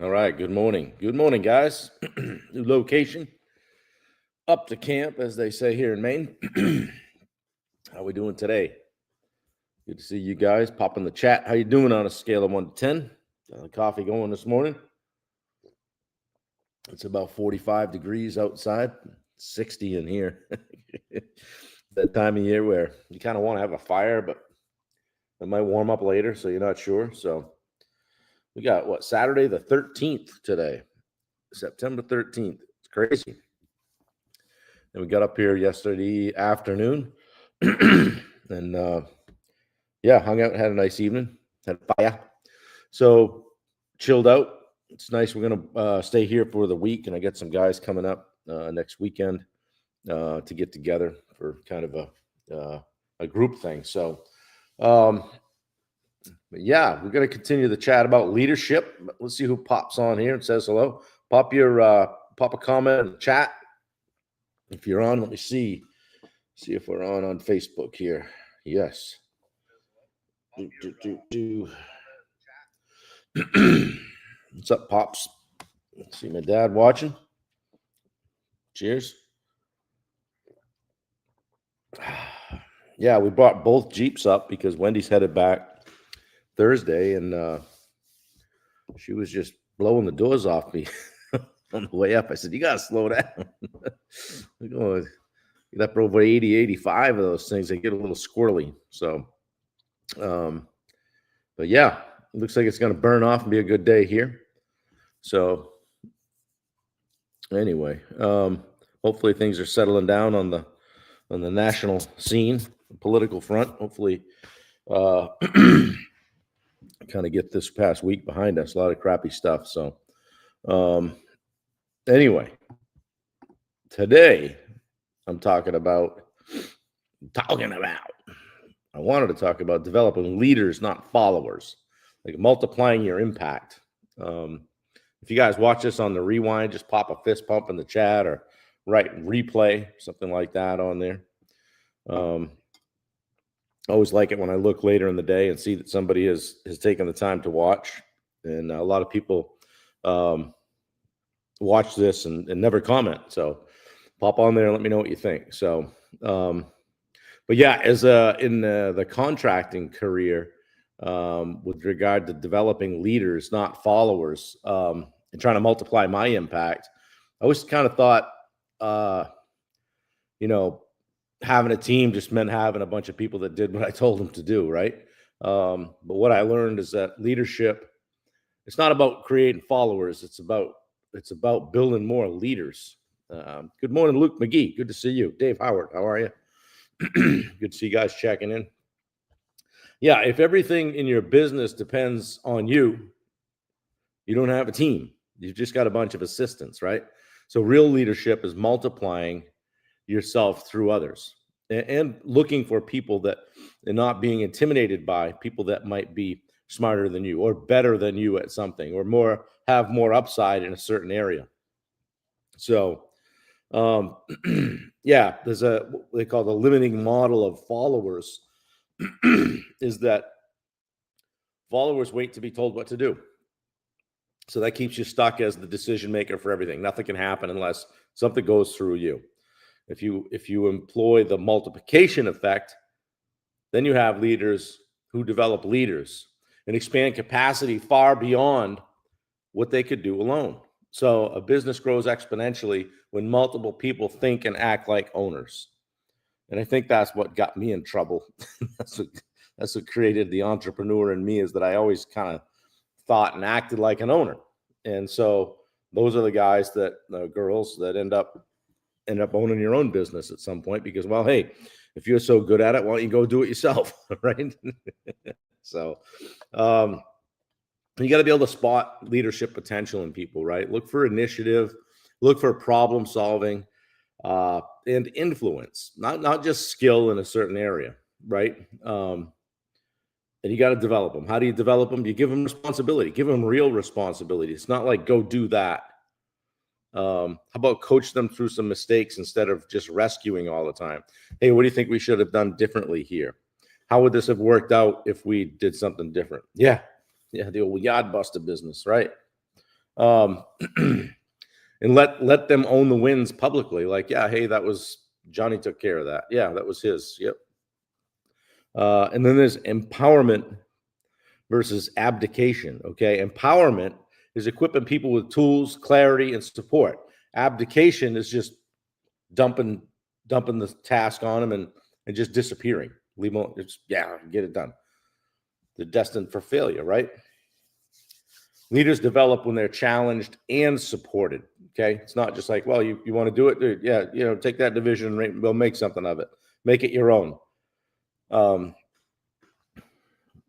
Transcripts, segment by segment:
All right. Good morning. Good morning, guys. New location, up to camp, as they say here in Maine. How we doing today? Good to see you guys. Pop in the chat. How you doing on a scale of 1 to 10? Got the coffee going this morning. It's about 45 degrees outside, 60 in here. That time of year where you kind of want to have a fire, but it might warm up later, so you're not sure. So we got Saturday the 13th today, September 13th. It's crazy. And we got up here yesterday afternoon and hung out and had a nice evening, had a fire. So chilled out. It's nice. We're going to stay here for the week, and I got some guys coming up next weekend to get together for kind of a group thing. So, we're going to continue the chat about leadership. Let's see who pops on here and says hello. Pop a comment in the chat. If you're on, let me see if we're on Facebook here. Yes. What's up, Pops? See my dad watching. Cheers. Yeah, we brought both Jeeps up because Wendy's headed back Thursday, and she was just blowing the doors off me on the way up. I said, you got to slow down. We're going get up over 80, 85 of those things. They get a little squirrely. So, but yeah, it looks like it's going to burn off and be a good day here. So anyway, hopefully things are settling down on the national scene, the political front. Hopefully, kind of get this past week behind us. A lot of crappy stuff. So, anyway, today I wanted to talk about developing leaders, not followers, like multiplying your impact. If you guys watch this on the rewind, just pop a fist pump in the chat or write replay, something like that on there. I always like it when I look later in the day and see that somebody has taken the time to watch. And a lot of people watch this and never comment. So pop on there and let me know what you think. So, but yeah, as in the contracting career, with regard to developing leaders, not followers, and trying to multiply my impact, I always kind of thought, having a team just meant having a bunch of people that did what I told them to do, right? But what I learned is that leadership, it's not about creating followers. It's about building more leaders. Good morning, Luke McGee. Good to see you. Dave Howard, how are you? Good to see you guys checking in. Yeah, if everything in your business depends on you, you don't have a team. You've just got a bunch of assistants, right? So real leadership is multiplying yourself through others and looking for people that and not being intimidated by people that might be smarter than you or better than you at something or have more upside in a certain area. So, yeah, there's what they call the limiting model of followers is that followers wait to be told what to do. So that keeps you stuck as the decision maker for everything. Nothing can happen unless something goes through you. If you employ the multiplication effect, then you have leaders who develop leaders and expand capacity far beyond what they could do alone. So a business grows exponentially when multiple people think and act like owners. And I think that's what got me in trouble. That's what created the entrepreneur in me, is that I always kind of thought and acted like an owner. And so those are the guys girls that end up owning your own business at some point, because, well, hey, if you're so good at it, why don't you go do it yourself? Right. So, you got to be able to spot leadership potential in people, right? Look for initiative, look for problem solving, and influence, not just skill in a certain area, right? And you got to develop them. How do you develop them? You give them responsibility, give them real responsibility. It's not like go do that. How about coach them through some mistakes instead of just rescuing all the time? Hey, what do you think we should have done differently here? How would this have worked out if we did something different? Yeah, the old yard buster business, right? Um, and let them own the wins publicly. Like, yeah, hey, that was Johnny took care of that. Yeah, that was his. Yep. And then there's empowerment versus abdication. Okay, empowerment is equipping people with tools, clarity, and support. Abdication is just dumping the task on them and just disappearing. Leave them. It's get it done. They're destined for failure, right? Leaders develop when they're challenged and supported. Okay, it's not just like, well, you want to do it, dude, yeah, take that division and we'll make something of it. Make it your own.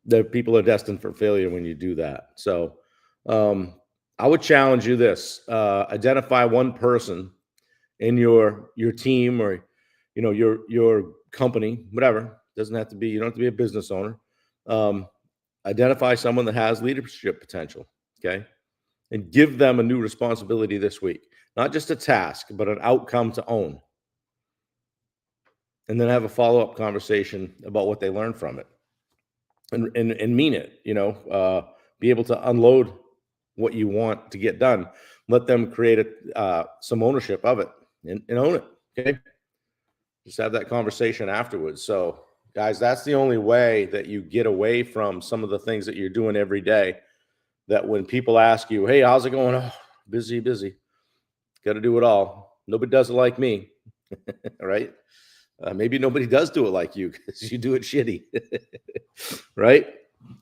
The people are destined for failure when you do that. So I would challenge you this: identify one person in your team or your company, whatever. Doesn't have to be, you don't have to be a business owner. Identify someone that has leadership potential. Okay. And give them a new responsibility this week, not just a task, but an outcome to own. And then have a follow-up conversation about what they learned from it and mean it, be able to unload what you want to get done. Let them create some ownership of it and own it. Okay. Just have that conversation afterwards. So guys, that's the only way that you get away from some of the things that you're doing every day. That when people ask you, hey, how's it going? Oh, busy. Got to do it all. Nobody does it like me. Right? Maybe nobody does do it like you because you do it shitty. Right?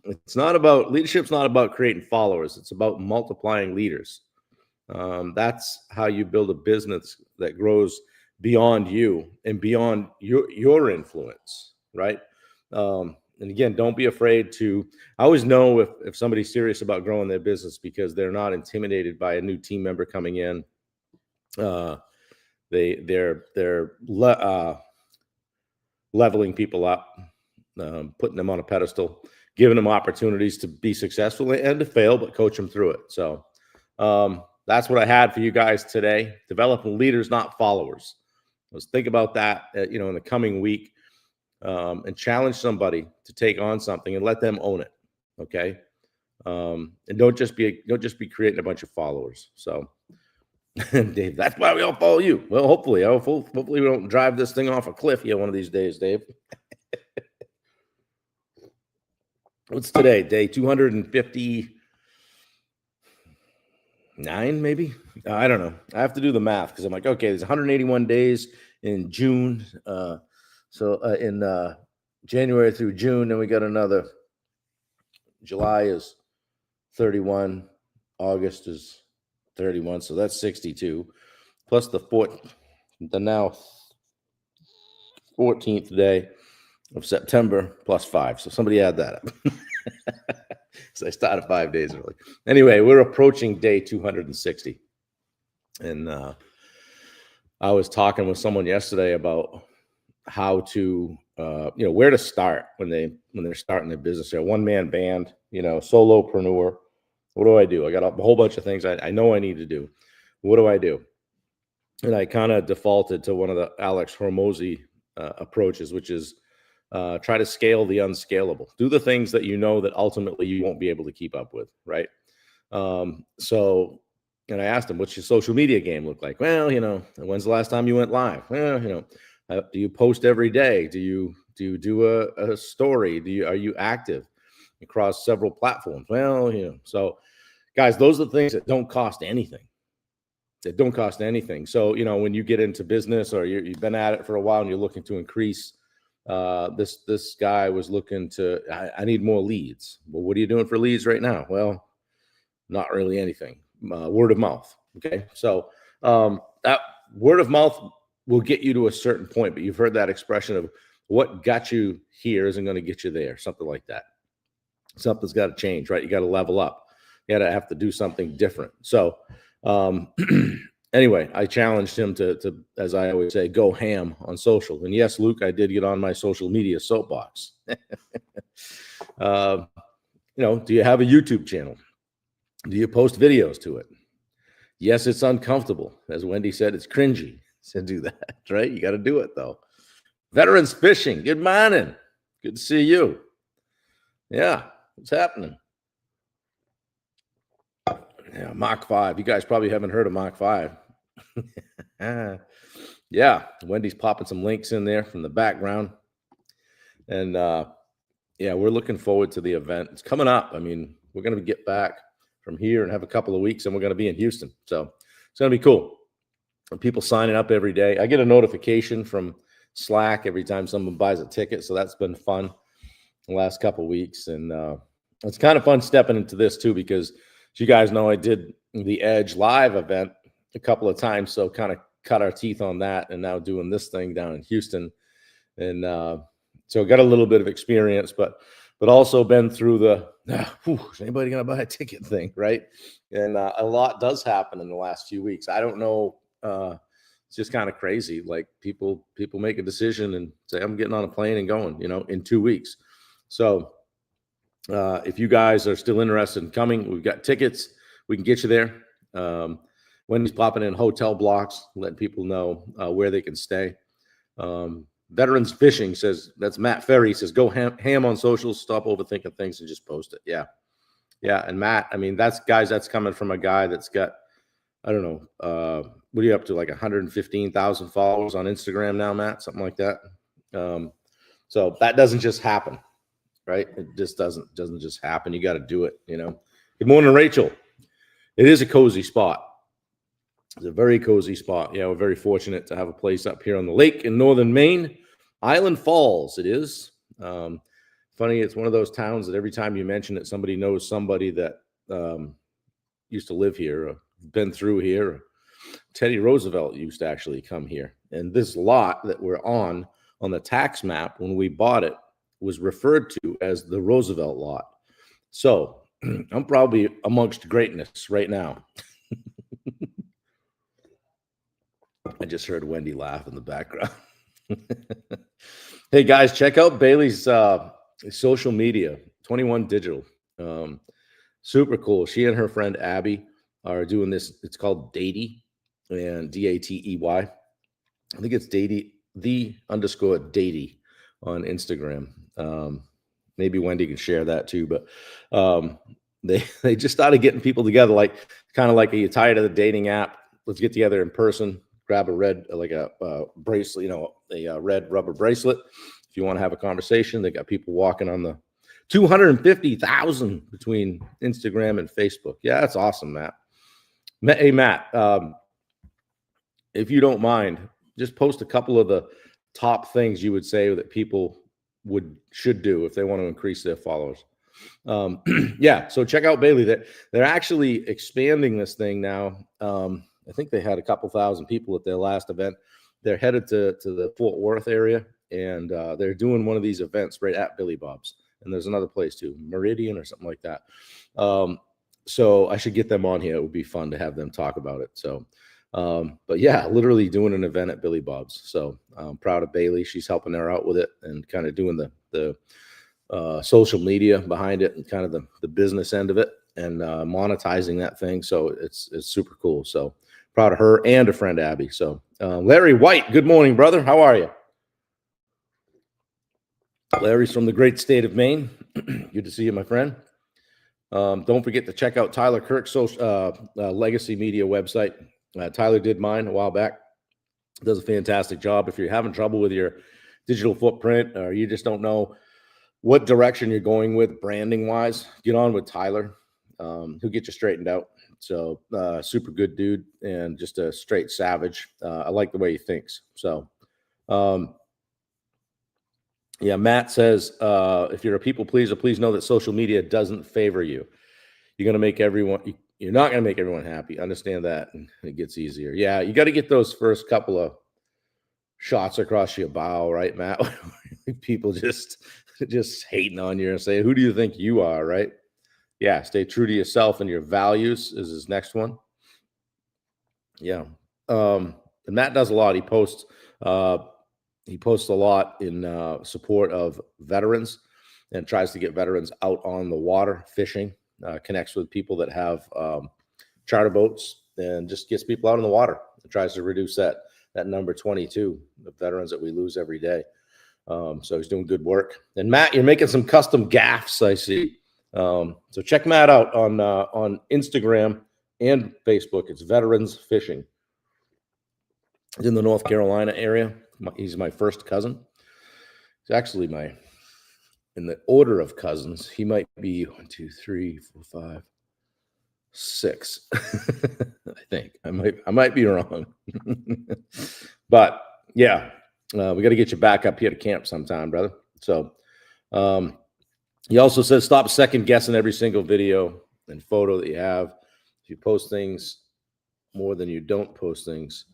Leadership's not about creating followers. It's about multiplying leaders. That's how you build a business that grows beyond you and beyond your influence. Right? And again, don't be afraid to. I always know if somebody's serious about growing their business because they're not intimidated by a new team member coming in. They're leveling people up, putting them on a pedestal, giving them opportunities to be successful and to fail, but coach them through it. So that's what I had for you guys today. Developing leaders, not followers. Let's think about that. In the coming week. And challenge somebody to take on something and let them own it. Okay. And don't just be creating a bunch of followers. So Dave, that's why we all follow you. Well, hopefully we don't drive this thing off a cliff here one of these days, Dave. What's today? Day 259, maybe? I don't know. I have to do the math because I'm like, okay, there's 181 days in June. So in January through June, then we got another. July is 31, August is 31, so that's 62, plus the now 14th day of September plus 5. So somebody add that up. So I started 5 days early. Anyway, we're approaching day 260, and I was talking with someone yesterday about how to where to start when they're starting their business. They're a one-man band, solopreneur. What do I do? I got a whole bunch of things I know I need to do. What do I do? And I kind of defaulted to one of the Alex Hormozi approaches, which is try to scale the unscalable. Do the things that you know that ultimately you won't be able to keep up with, right? And I asked him, what's your social media game look like? Well, when's the last time you went live? Well, do you post every day? Do you do a story? Are you active across several platforms? Well, so guys, those are the things that don't cost anything. So, when you get into business or you've been at it for a while and you're looking to increase, this guy was looking to, I need more leads. Well, what are you doing for leads right now? Well, not really anything. Word of mouth. Okay. So, that word of mouth will get you to a certain point, but you've heard that expression of what got you here isn't going to get you there. Something like that. Something's got to change, right? You got to level up. You got to have to do something different. So, anyway, I challenged him to, as I always say, go ham on social. And yes, Luke, I did get on my social media soapbox. Do you have a YouTube channel? Do you post videos to it? Yes, it's uncomfortable. As Wendy said, it's cringy to do that, right? You got to do it, though. Veterans Fishing, good morning. Good to see you. Yeah, what's happening? Yeah, Mach 5. You guys probably haven't heard of Mach 5. Yeah, Wendy's popping some links in there from the background. And yeah, we're looking forward to the event. It's coming up. I mean, we're going to get back from here and have a couple of weeks, and we're going to be in Houston. So it's going to be cool. And people signing up every day. I get a notification from Slack every time someone buys a ticket. So that's been fun the last couple of weeks. And it's kind of fun stepping into this too, because as you guys know, I did the Edge live event a couple of times. So kind of cut our teeth on that, and now doing this thing down in Houston. And so got a little bit of experience, but also been through the is anybody gonna buy a ticket thing, right? And a lot does happen in the last few weeks. I don't know, it's just kind of crazy. Like people make a decision and say, I'm getting on a plane and going, in 2 weeks. So if you guys are still interested in coming, we've got tickets. We can get you there. Wendy's popping in hotel blocks, letting people know where they can stay. Veterans Fishing says, that's Matt Ferry, says, go ham on socials, stop overthinking things and just post it. Yeah. And Matt, I mean, that's coming from a guy that's got, I don't know, what are you up to, like 115,000 followers on Instagram now, Matt? Something like that. So that doesn't just happen, right? It just doesn't just happen. You got to do it, Good morning, Rachel. It is a cozy spot. It's a very cozy spot. Yeah, we're very fortunate to have a place up here on the lake in northern Maine. Island Falls, it is. Funny, it's one of those towns that every time you mention it, somebody knows somebody that used to live here, or been through here. Teddy Roosevelt used to actually come here. And this lot that we're on the tax map when we bought it was referred to as the Roosevelt lot. So I'm probably amongst greatness right now. I just heard Wendy laugh in the background. Hey guys, check out Bailey's social media, 21 Digital. Super cool. She and her friend Abby are doing this. It's called Datey, and Datey. I think it's Datey, _Datey on Instagram. Maybe Wendy can share that too. But they just started getting people together, like kind of like, are you tired of the dating app? Let's get together in person. Grab a red, like a bracelet, a red rubber bracelet. If you want to have a conversation, they got people walking on the 250,000 between Instagram and Facebook. Yeah, that's awesome, Matt. Hey, Matt, if you don't mind, just post a couple of the top things you would say that people should do if they want to increase their followers. Yeah, so check out Bailey. They're actually expanding this thing now. I think they had a couple thousand people at their last event. They're headed to the Fort Worth area, and they're doing one of these events right at Billy Bob's. And there's another place too, Meridian or something like that. So I should get them on here. It would be fun to have them talk about it. So, but yeah, literally doing an event at Billy Bob's. So I'm proud of Bailey. She's helping her out with it and kind of doing the social media behind it and kind of the business end of it and monetizing that thing. So it's super cool. So proud of her and a friend, Abby. So Larry White, good morning, brother. How are you? Larry's from the great state of Maine. Good to see you, my friend. Don't forget to check out Tyler Kirk's Legacy Media website. Tyler did mine a while back. Does a fantastic job. If you're having trouble with your digital footprint or you just don't know what direction you're going with branding wise, get on with Tyler. He'll get you straightened out. So super good dude and just a straight savage. I like the way he thinks. So yeah, Matt says, if you're a people pleaser, please know that social media doesn't favor you. You're going to make you're not going to make everyone happy. Understand that. And it gets easier. Yeah, you got to get those first couple of shots across your bow, right, Matt? People just hating on you and say, who do you think you are, right? Yeah, stay true to yourself and your values is his next one. Yeah. And Matt does a lot. He posts a lot in support of veterans and tries to get veterans out on the water fishing, connects with people that have charter boats and just gets people out on the water. It tries to reduce that number 22 of veterans that we lose every day. So he's doing good work. And Matt, you're making some custom gaffs, I see. So check Matt out on Instagram and Facebook. It's Veterans Fishing. It's in the North Carolina area. He's my first cousin. He's actually in the order of cousins, he might be 1, 2, 3, 4, 5, 6. I think I might be wrong. But yeah, we got to get you back up here to camp sometime, brother. So he also says, stop second guessing every single video and photo that you have. If you post things more than you don't post things,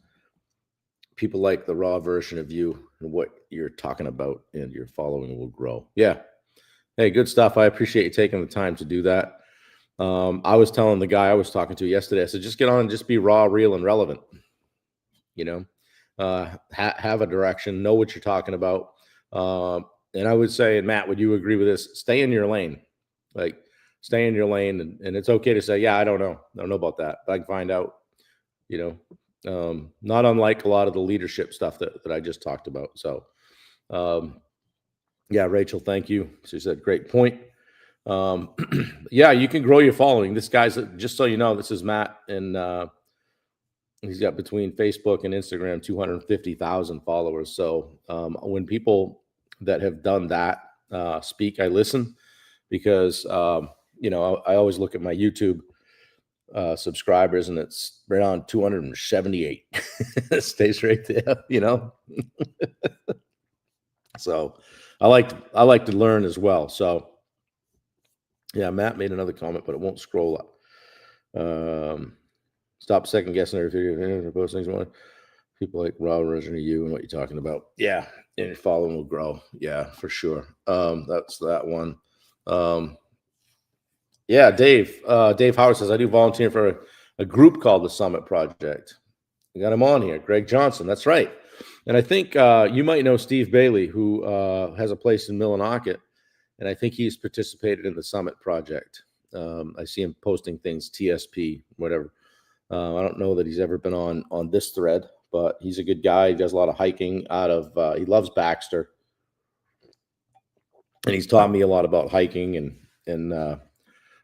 people like the raw version of you and what you're talking about, and your following will grow. Yeah. Hey, good stuff. I appreciate you taking the time to do that. I was telling the guy I was talking to yesterday, I said, just get on and just be raw, real, and relevant. You know, have a direction, know what you're talking about. And I would say, and Matt, would you agree with this? Stay in your lane. Like, stay in your lane. And it's okay to say, yeah, I don't know about that, but I can find out, you know, not unlike a lot of the leadership stuff that I just talked about. So, yeah, Rachel, thank you. She said, great point. Yeah, you can grow your following. This guy's, just so you know, this is Matt, and he's got between Facebook and Instagram 250,000 followers. So when people that have done that speak, I listen, because you know, I always look at my YouTube subscribers, and it's right on 278. It stays right there, you know. So I like to learn as well. So yeah, Matt made another comment, but it won't scroll up. Stop second guessing everything. Post things more. People like raw version of you and what you're talking about. Yeah, and your following will grow. Yeah, for sure. That's that one. Yeah, Dave Howard says, I do volunteer for a group called the Summit Project. We got him on here, Greg Johnson. That's right. And I think you might know Steve Bailey, who has a place in Millinocket, and I think he's participated in the Summit Project. I see him posting things, TSP, whatever. I don't know that he's ever been on this thread, but he's a good guy. He does a lot of hiking out of, he loves Baxter, and he's taught me a lot about hiking and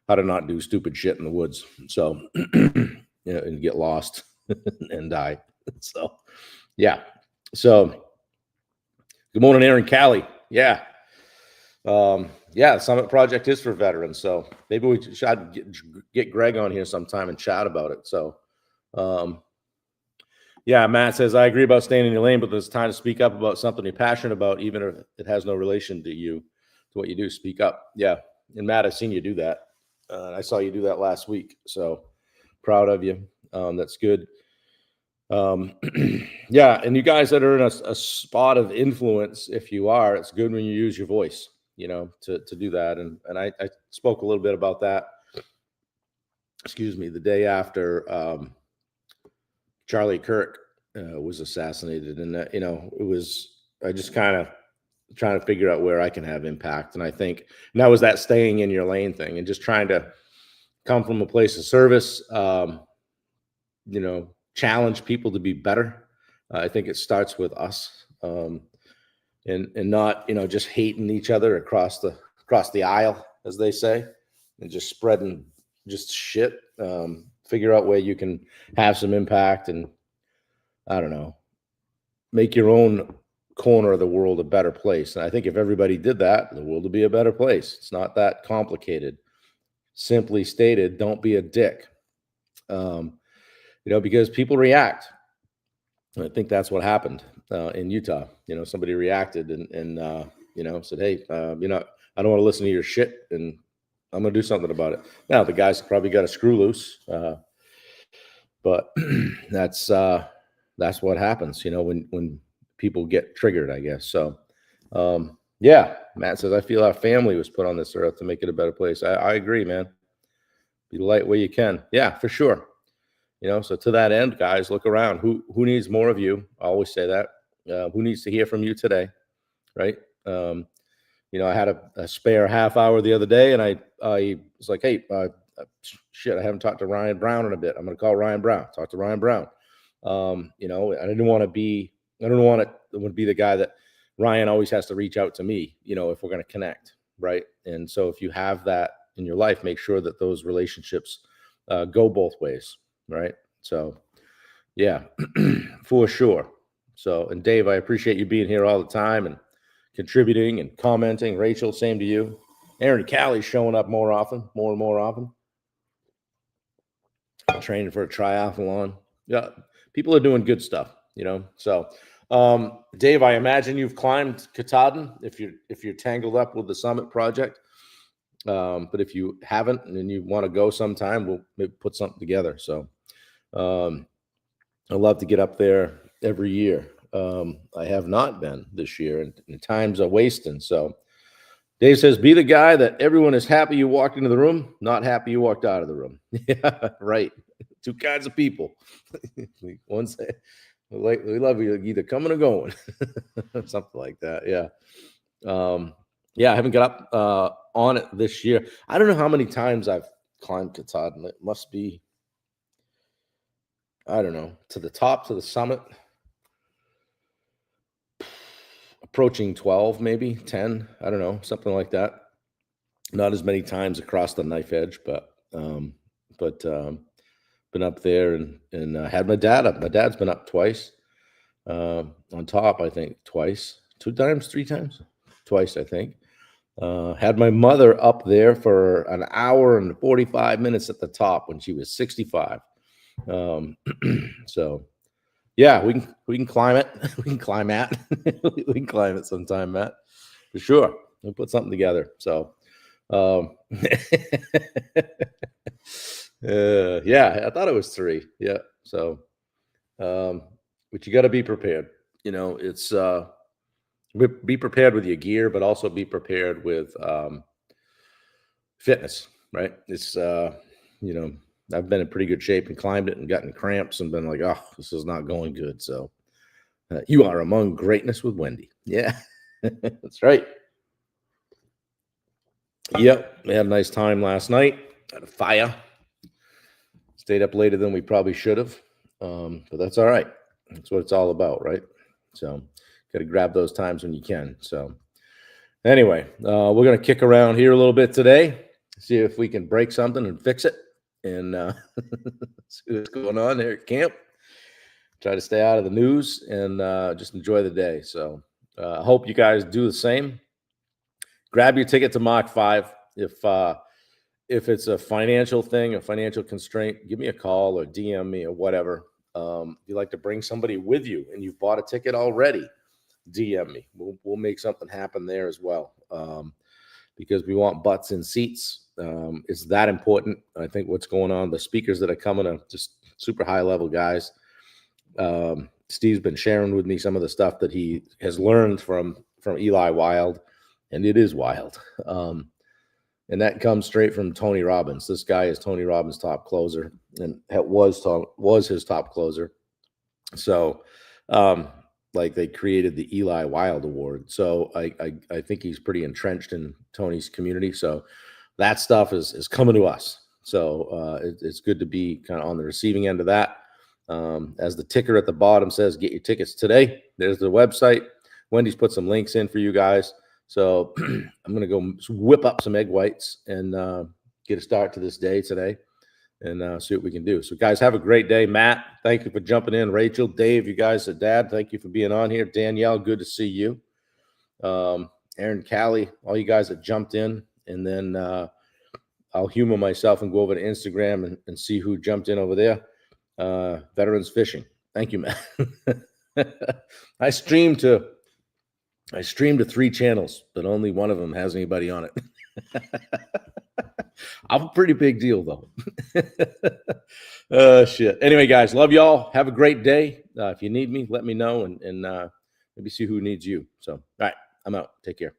how to not do stupid shit in the woods. So, you know, and get lost and die. So, yeah. So, good morning, Aaron Callie. Yeah. Yeah, the Summit Project is for veterans. So maybe we should get Greg on here sometime and chat about it. So, yeah, Matt says, I agree about staying in your lane, but there's time to speak up about something you're passionate about, even if it has no relation to you, to what you do. Speak up. Yeah. And Matt, I've seen you do that. I saw you do that last week. So proud of you. That's good. Yeah. And you guys that are in a spot of influence, if you are, it's good when you use your voice, you know, to do that. And I spoke a little bit about that, excuse me, the day after Charlie Kirk was assassinated. And, you know, I just kind of trying to figure out where I can have impact. And I think, and that was that staying in your lane thing, and just trying to come from a place of service, you know, challenge people to be better. I think it starts with us, and not, you know, just hating each other across the aisle, as they say, and just spreading just shit. Figure out where you can have some impact, and I don't know, make your own corner of the world a better place. And I think if everybody did that, the world would be a better place. It's not that complicated. Simply stated, don't be a dick. You know, because people react. And I think that's what happened in Utah. You know, somebody reacted and you know, said, hey, you know, I don't want to listen to your shit, and I'm going to do something about it. Now, the guy's probably got a screw loose, but that's what happens, you know, when people get triggered, I guess. So, yeah, Matt says, I feel our family was put on this earth to make it a better place. I agree, man. Be the light where you can. Yeah, for sure. You know, so to that end, guys, look around. Who needs more of you? I always say that. Who needs to hear from you today? Right. You know, I had a spare half hour the other day, and I was like, hey, shit, I haven't talked to Ryan Brown in a bit. I'm going to call Ryan Brown, talk to Ryan Brown. You know, I don't want to be the guy that Ryan always has to reach out to me, you know, if we're going to connect. Right. And so if you have that in your life, make sure that those relationships go both ways, right? So, yeah, for sure. So, and Dave, I appreciate you being here all the time and contributing and commenting. Rachel, same to you. Aaron Callie showing up more and more often. Training for a triathlon. Yeah, people are doing good stuff, So, Dave, I imagine you've climbed Katahdin if you're tangled up with the Summit project. But if you haven't and you want to go sometime, we'll maybe put something together. So, I love to get up there every year. I have not been this year, and times are wasting. So, Dave says, be the guy that everyone is happy you walked into the room, not happy you walked out of the room. Yeah, right. Two kinds of people. One say, we love you either coming or going, something like that. Yeah. Yeah, I haven't got up on it this year. I don't know how many times I've climbed Katahdin. It must be, I don't know, to the top, to the summit. Approaching 12, maybe 10. I don't know, something like that. Not as many times across the knife edge, but been up there and had my dad up. My dad's been up twice. On top, I think twice, 2 times, 3 times, twice, I think. Had my mother up there for an hour and 45 minutes at the top when she was 65. So yeah, we can climb it. We can climb that. We can climb it sometime, Matt, for sure. We'll put something together. So, yeah, I thought it was 3. Yeah. So, but you got to be prepared. It's be prepared with your gear, but also be prepared with fitness. Right? It's I've been in pretty good shape and climbed it and gotten cramps and been like, oh, this is not going good. So you are among greatness with Wendy. Yeah, that's right. Yep. We had a nice time last night at a fire. Stayed up later than we probably should have. But that's all right. That's what it's all about, right? So got to grab those times when you can. So anyway, we're going to kick around here a little bit today, see if we can break something and fix it. And see what's going on there at camp. Try to stay out of the news and just enjoy the day. So I hope you guys do the same. Grab your ticket to Mach 5. If it's a financial thing, a financial constraint, give me a call or DM me or whatever. If you'd like to bring somebody with you and you've bought a ticket already, DM me. We'll make something happen there as well. Because we want butts in seats. It's that important. I think what's going on, the speakers that are coming are just super high level guys. Steve's been sharing with me some of the stuff that he has learned from Eli Wild, and it is wild. And that comes straight from Tony Robbins. This guy is Tony Robbins' top closer, and was his top closer. So, like they created the Eli Wild Award. So I think he's pretty entrenched in Tony's community. So that stuff is coming to us. So it's good to be kind of on the receiving end of that. As the ticker at the bottom says, get your tickets today. There's the website. Wendy's put some links in for you guys. So I'm going to go whip up some egg whites and get a start to this day today and see what we can do. So, guys, have a great day. Matt, thank you for jumping in. Rachel, Dave, you guys are dad. Thank you for being on here. Danielle, good to see you. Aaron, Callie, all you guys that jumped in. And then I'll humor myself and go over to Instagram and see who jumped in over there. Veterans Fishing. Thank you, Matt. I stream to 3 channels, but only one of them has anybody on it. I'm a pretty big deal, though. Shit. Anyway, guys, love y'all. Have a great day. If you need me, let me know and maybe see who needs you. So, all right, I'm out. Take care.